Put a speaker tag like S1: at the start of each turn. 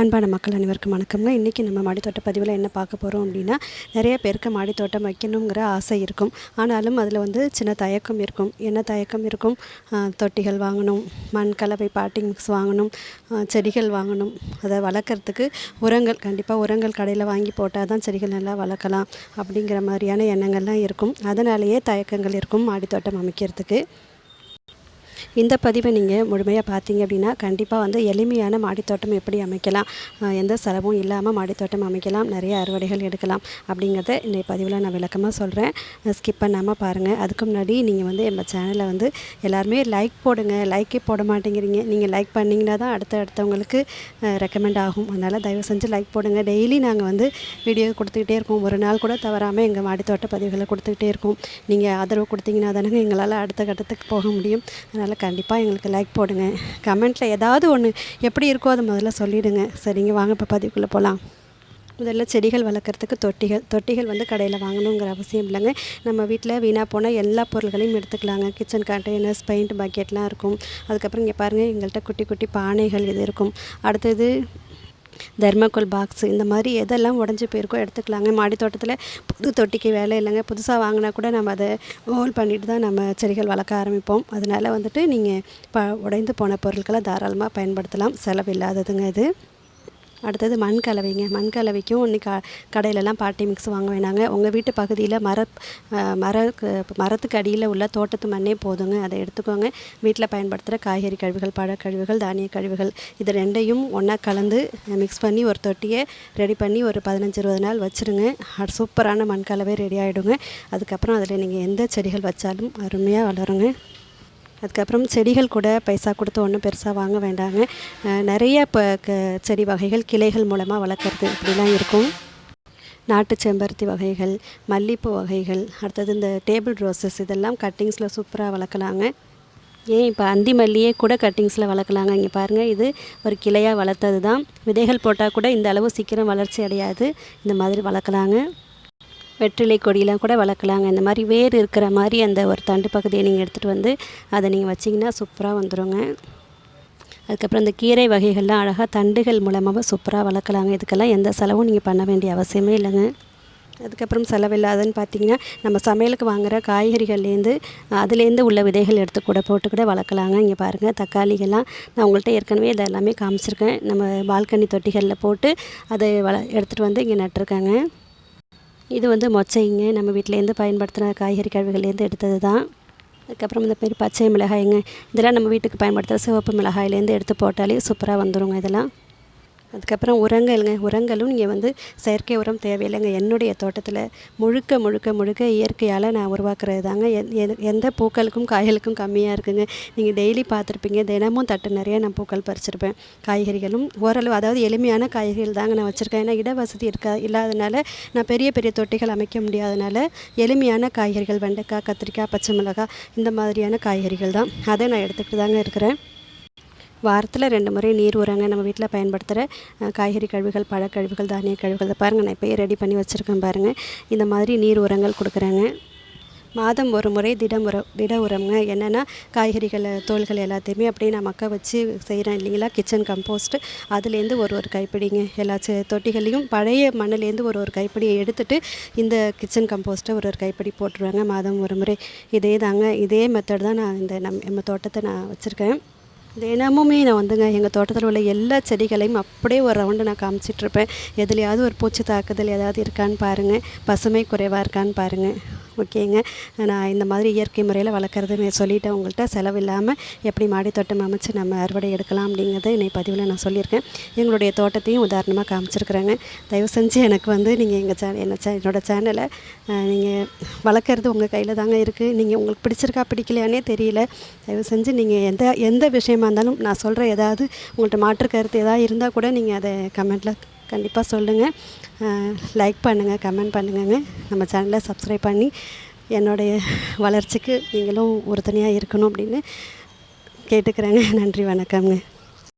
S1: அன்பான மக்கள் அனைவருக்கும் வணக்கம்ங்க. இன்றைக்கி நம்ம மாடித்தோட்ட பதிவில் என்ன பார்க்க போகிறோம் அப்படின்னா, நிறைய பேருக்கு மாடித்தோட்டம் வைக்கணுங்கிற ஆசை இருக்கும். ஆனாலும் அதில் சின்ன தயக்கம் இருக்கும். என்ன தயக்கம் இருக்கும்? தொட்டிகள் வாங்கணும், மண் கலவை பாட்டிங் மிக்ஸ் வாங்கணும், செடிகள் வாங்கணும், அதை வளர்க்குறதுக்கு உரங்கள், கண்டிப்பாக உரங்கள் கடையில் வாங்கி போட்டால் தான் செடிகள் நல்லா வளர்க்கலாம் அப்படிங்கிற மாதிரியான எண்ணங்கள்லாம் இருக்கும். அதனாலேயே தயக்கங்கள் இருக்கும் மாடித்தோட்டம் அமைக்கிறதுக்கு. இந்த பதிவை நீங்கள் முழுமையாக பார்த்தீங்க அப்படின்னா கண்டிப்பாக எளிமையான மாடித்தோட்டம் எப்படி அமைக்கலாம், எந்த செலவும் இல்லாமல் மாடித்தோட்டம் அமைக்கலாம், நிறைய அறுவடைகள் எடுக்கலாம் அப்படிங்கிறத இந்த பதிவில் நான் விளக்கமாக சொல்கிறேன். ஸ்கிப் பண்ணாமல் பாருங்கள். அதுக்கு முன்னாடி நீங்கள் எங்கள் சேனலை எல்லாருமே லைக் போடுங்க. லைக்கே போட மாட்டேங்கிறீங்க. நீங்கள் லைக் பண்ணிங்கன்னா தான் அடுத்தவங்களுக்கு ரெக்கமெண்ட் ஆகும். அதனால் தயவு செஞ்சு லைக் போடுங்க. டெய்லி நாங்கள் வீடியோ கொடுத்துக்கிட்டே இருக்கோம். ஒரு நாள் கூட தவறாமல் எங்கள் மாடித்தோட்ட பதிவுகளை கொடுத்துக்கிட்டே இருக்கோம். நீங்கள் ஆதரவு கொடுத்தீங்கன்னா தானே எங்களால் அடுத்த கட்டத்துக்கு போக முடியும். அதனால் கண்டிப்பாக எங்களுக்கு லைக் போடுங்க. கமெண்ட்டில் ஏதாவது ஒன்று எப்படி இருக்கோ அதை முதல்ல சொல்லிவிடுங்க. சரிங்க, வாங்க இப்போ பதிவுக்குள்ளே போகலாம். முதல்ல செடிகள் வளர்க்குறதுக்கு தொட்டிகள் கடையில் வாங்கணுங்கிற அவசியம் இல்லைங்க. நம்ம வீட்டில் வீணாக போனால் எல்லா பொருள்களையும் எடுத்துக்கலாங்க. கிச்சன் கண்டெய்னர்ஸ், பெயிண்ட் பக்கெட்லாம் இருக்கும். அதுக்கப்புறம் இங்கே பாருங்கள், எங்கள்கிட்ட குட்டி குட்டி பானைகள் இது இருக்கும். அடுத்தது தெர்மோகோல் பாக்ஸு, இந்த மாதிரி எதெல்லாம் உடஞ்சி போயிருக்கோ எடுத்துக்கலாங்க. மாடி தோட்டத்தில் புது தொட்டிக்கு வேலை இல்லைங்க. புதுசாக வாங்கினா கூட நம்ம அதை ஹோல் பண்ணிட்டு தான் நம்ம செடிகள் வளர்க்க ஆரம்பிப்போம். அதனால் நீங்கள் உடைந்து போன பொருட்களை தாராளமாக பயன்படுத்தலாம். செலவில்லாததுங்க இது. அடுத்தது மண் கலவைங்க. மண் கலவைக்கும் இன்றைக்கி கடையிலலாம் பாட்டி மிக்ஸ் வாங்க வேணாங்க. உங்கள் வீட்டு பகுதியில் மரத்துக்கு அடியில் உள்ள தோட்டத்து மண்ணே போதுங்க. அதை எடுத்துக்கோங்க. வீட்டில் பயன்படுத்துகிற காய்கறி கழிவுகள், பழக்கழிவுகள், தானிய கழிவுகள், இது ரெண்டையும் ஒன்றா கலந்து மிக்ஸ் பண்ணி ஒரு தொட்டியை ரெடி பண்ணி ஒரு 15-20 நாள் வச்சுருங்க. சூப்பரான மண் கலவை ரெடி ஆகிடுங்க. அதுக்கப்புறம் அதில் நீங்கள் எந்த செடிகள் வச்சாலும் அருமையாக வளருங்க. அதுக்கப்புறம் செடிகள் கூட பைசா கொடுத்து ஒன்றும் பெருசாக வாங்க வேண்டாங்க. நிறைய இப்போ செடி வகைகள் கிளைகள் மூலமாக வளர்க்குறது இப்படிலாம் இருக்கும். நாட்டு செம்பருத்தி வகைகள், மல்லிகைப்பூ வகைகள், அடுத்தது இந்த டேபிள் ரோசஸ், இதெல்லாம் கட்டிங்ஸில் சூப்பராக வளர்க்கலாங்க. ஏன் இப்போ அந்தி மல்லியே கூட கட்டிங்ஸில் வளர்க்கலாங்க. இங்கே பாருங்கள், இது ஒரு கிளையாக வளர்த்தது தான். விதைகள் போட்டால் கூட இந்த அளவு சீக்கிரம் வளர்ச்சி அடையாது. இந்த மாதிரி வளர்க்கலாங்க. வெற்றிலை கொடியெலாம் கூட வளர்க்கலாங்க. இந்த மாதிரி வேர் இருக்கிற மாதிரி அந்த ஒரு தண்டு பகுதியை நீங்கள் எடுத்துகிட்டு அதை நீங்கள் வச்சிங்கன்னா சூப்பராக வந்துடுங்க. அதுக்கப்புறம் இந்த கீரை வகைகள்லாம் அழகாக தண்டுகள் மூலமாக சூப்பராக வளர்க்கலாங்க. இதுக்கெல்லாம் எந்த செலவும் நீங்கள் பண்ண வேண்டிய அவசியமே இல்லைங்க. அதுக்கப்புறம் செலவில்லாதன்னு பார்த்தீங்கன்னா, நம்ம சமையலுக்கு வாங்குகிற காய்கறிகள்லேருந்து அதுலேருந்து உள்ள விதைகள் எடுத்து கூட போட்டு கூட வளர்க்கலாங்க. இங்கே பாருங்கள், தக்காளிகள்லாம் நான் உங்கள்கிட்ட ஏற்கனவே இதை எல்லாமே காமிச்சிருக்கேன். நம்ம பால்கனி தொட்டிகளில் போட்டு அதை எடுத்துகிட்டு இங்கே நட்டுருக்காங்க. இது மொச்சைங்க. நம்ம வீட்டிலேருந்து பயன்படுத்தின காய்கறி கழிவுகள்லேருந்து எடுத்தது தான். அதுக்கப்புறம் இந்த பேர் பச்சை மிளகாய்ங்க. இதெல்லாம் நம்ம வீட்டுக்கு பயன்படுத்துகிற சிவப்பு மிளகாயிலேருந்து எடுத்து போட்டாலே சூப்பராக வந்துடுங்க இதெல்லாம். அதுக்கப்புறம் உரங்களும் நீங்கள் செயற்கை உரம் தேவையில்லைங்க. என்னுடைய தோட்டத்தில் முழுக்க இயற்கையால் நான் உருவாக்குறது தாங்க. எந்த பூக்களுக்கும் காய்களுக்கும் கம்மியாக இருக்குங்க. நீங்கள் டெய்லி பார்த்துருப்பீங்க, தினமும் தட்டு நிறைய நான் பூக்கள் பறிச்சிருப்பேன். காய்கறிகளும் ஓரளவு, அதாவது எளிமையான காய்கறிகள் தாங்க நான் வச்சுருக்கேன். ஏன்னா இடவசதி இல்லாதனால நான் பெரிய தொட்டிகள் அமைக்க முடியாதனால எளிமையான காய்கறிகள், வெண்டைக்காய், கத்திரிக்காய், பச்சை மிளகாய், இந்த மாதிரியான காய்கறிகள் தான். அதை நான் எடுத்துக்கிட்டு தாங்க இருக்கிறேன். வாரத்தில் 2 முறை நீர் உரங்க. நம்ம வீட்டில் பயன்படுத்துகிற காய்கறி கழிவுகள், பழக்கழிவுகள், தானிய கழிவுகள், பாருங்கள் நான் இப்போயே ரெடி பண்ணி வச்சுருக்கேன் பாருங்கள். இந்த மாதிரி நீர் உரங்கள் கொடுக்குறேங்க. மாதம் ஒரு முறை திட உரம்ங்க. என்னென்னா காய்கறிகள் தோல்கள் எல்லாத்தையுமே அப்படியே நான் மக்க வச்சு செய்கிறேன் இல்லைங்களா, கிச்சன் கம்போஸ்ட்டு. அதுலேருந்து ஒரு கைப்பிடிங்க. எல்லா தொட்டிகளையும் பழைய மண்ணிலேருந்து ஒரு கைப்பிடியை எடுத்துகிட்டு இந்த கிச்சன் கம்போஸ்ட்டை ஒரு கைப்பிடி போட்டுருவாங்க மாதம் ஒரு முறை. இதே மெத்தட் தான் நான் நம்ம தோட்டத்தை நான் வச்சுருக்கேன். தினமுமே நான் எங்கள் தோட்டத்தில் உள்ள எல்லா செடிகளையும் அப்படியே ஒரு ரவுண்டு நான் காமிச்சிட்ருப்பேன். எதுலையாவது ஒரு பூச்சி தாக்குதல் ஏதாவது இருக்கான்னு பாருங்கள், பசுமை குறைவாக இருக்கான்னு பாருங்கள். ஓகேங்க, நான் இந்த மாதிரி இயற்கை முறையில் வளர்க்குறது சொல்லிவிட்டேன் உங்கள்கிட்ட. செலவில்லாமல் எப்படி மாடித்தோட்டம் அமைச்சு நம்ம அறுவடை எடுக்கலாம் அப்படிங்கிறத என்னை பதிவில் நான் சொல்லியிருக்கேன். எங்களுடைய தோட்டத்தையும் உதாரணமாக காமிச்சிருக்கிறேங்க. தயவு செஞ்சு எனக்கு நீங்கள் என்னோடய சேனலை நீங்கள் வளர்க்குறது உங்கள் கையில் தாங்க இருக்குது. நீங்கள் உங்களுக்கு பிடிச்சிருக்கா பிடிக்கலையானே தெரியல. தயவு செஞ்சு நீங்கள் எந்த விஷயமா இருந்தாலும், நான் சொல்கிற ஏதாவது உங்கள்கிட்ட மாற்று கருத்து ஏதாவது இருந்தால் கூட நீங்கள் அதை கமெண்ட்டில் கண்டிப்பாக சொல்லுங்கள். லைக் பண்ணுங்கள், கமெண்ட் பண்ணுங்கங்க. நம்ம சேனலை சப்ஸ்கிரைப் பண்ணி என்னுடைய வளர்ச்சிக்கு நீங்களும் உறுதுணையாக இருக்கணும் அப்படின்னு கேட்டுக்கிறேங்க. நன்றி, வணக்கம்ங்க.